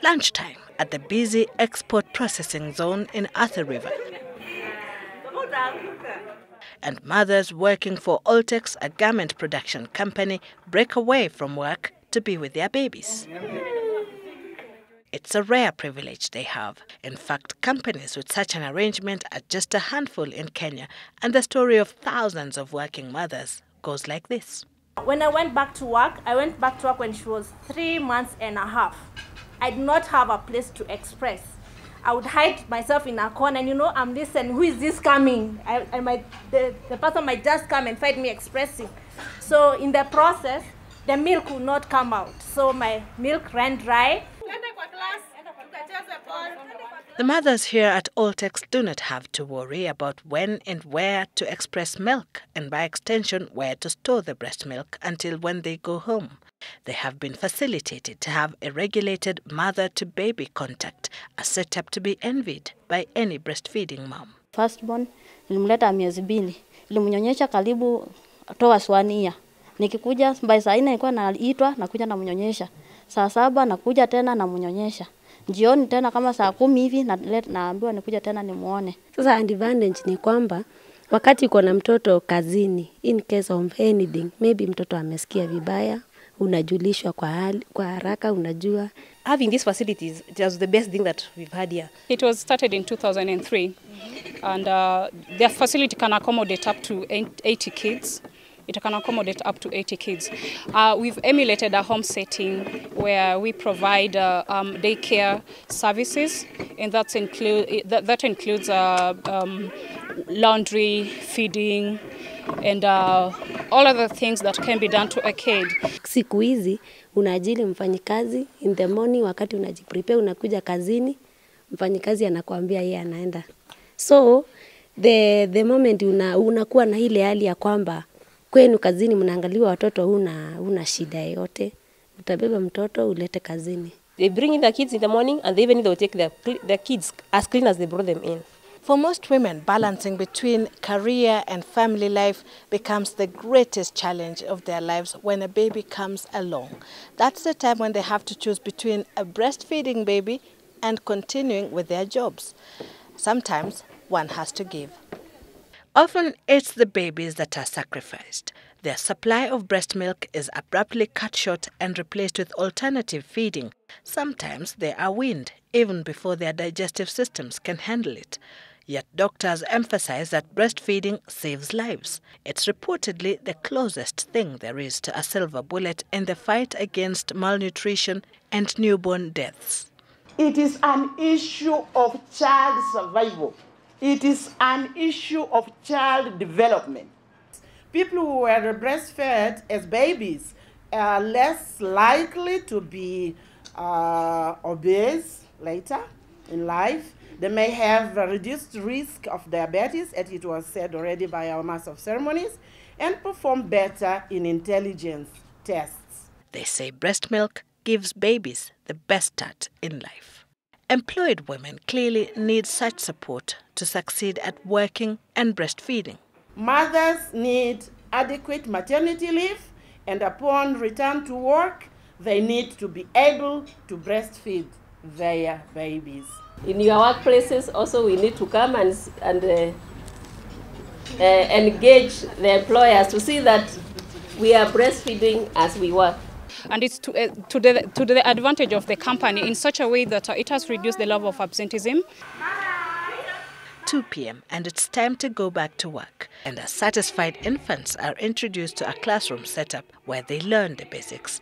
Lunchtime at the busy export processing zone in Arthur River. And mothers working for Oltex, a garment production company, break away from work to be with their babies. It's a rare privilege they have. In fact, companies with such an arrangement are just a handful in Kenya, and the story of thousands of working mothers goes like this. When I went back to work when she was 3 months and a half. I did not have a place to express. I would hide myself in a corner and, I'm listening, who is this coming? The person might just come and find me expressing. So in the process, the milk would not come out. So my milk ran dry. The mothers here at Oltex do not have to worry about when and where to express milk, and by extension, where to store the breast milk until when they go home. They have been facilitated to have a regulated mother-to-baby contact, a setup to be envied by any breastfeeding mom. Firstborn, nilimleta miezi 2. Nilimnyonyesha karibu towards 1 year. Nikikuja by saa 4 nilikuwa naitwa nakuja namnyonyesha. Saa 7 nakuja tena namnyonyesha. Jioni tena kama saa 10 hivi naambiwa nikuja tena nimuone. Sasa advantage ni kwamba wakati uko na mtoto kazini, in case of anything, maybe mtoto amesikia vibaya, unajulishwa kwa haraka, unajua. Having these facilities, it was the best thing that we've had here. It was started in 2003, and their facility can accommodate up to 80 kids. It can accommodate up to 80 kids. We've emulated a home setting where we provide daycare services, and that includes laundry, feeding, and all other things that can be done to a kid. Siku hizi unaajiri mfanyikazi in the morning, wakati unajiprepare unakuja kazini, mfanyikazi anakuambia yeye anaenda. So the moment unakuwa na ile hali ya kwamba kwenu kazini mnaangaliwa watoto, una shida yote, utabeba mtoto ulete kazini. They bring in the kids in the morning, and even they'll take the kids as clean as they brought them in. For most women, balancing between career and family life becomes the greatest challenge of their lives when a baby comes along. That's the time when they have to choose between a breastfeeding baby and continuing with their jobs. Sometimes one has to give. Often it's the babies that are sacrificed. Their supply of breast milk is abruptly cut short and replaced with alternative feeding. Sometimes they are weaned even before their digestive systems can handle it. Yet doctors emphasize that breastfeeding saves lives. It's reportedly the closest thing there is to a silver bullet in the fight against malnutrition and newborn deaths. It is an issue of child survival. It is an issue of child development. People who were breastfed as babies are less likely to be obese later in life. They may have a reduced risk of diabetes, as it was said already by our Master of Ceremonies, and perform better in intelligence tests. They say breast milk gives babies the best start in life. Employed women clearly need such support to succeed at working and breastfeeding. Mothers need adequate maternity leave, and upon return to work, they need to be able to breastfeed their babies. In your workplaces also, we need to come and engage the employers to see that we are breastfeeding as we work. And it's to the advantage of the company in such a way that it has reduced the level of absenteeism. 2 p.m. and it's time to go back to work. And as satisfied infants are introduced to a classroom setup where they learn the basics.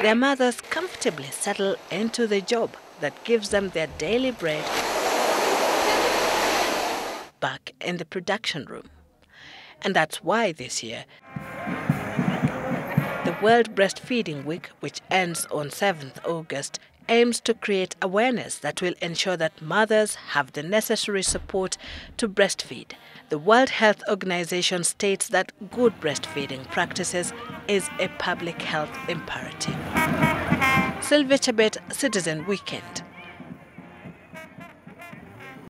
Their mothers comfortably settle into the job that gives them their daily bread back in the production room. And that's why this year, the World Breastfeeding Week, which ends on 7th August, aims to create awareness that will ensure that mothers have the necessary support to breastfeed. The World Health Organization states that good breastfeeding practices is a public health imperative. Sylvia Chebet, Citizen Weekend.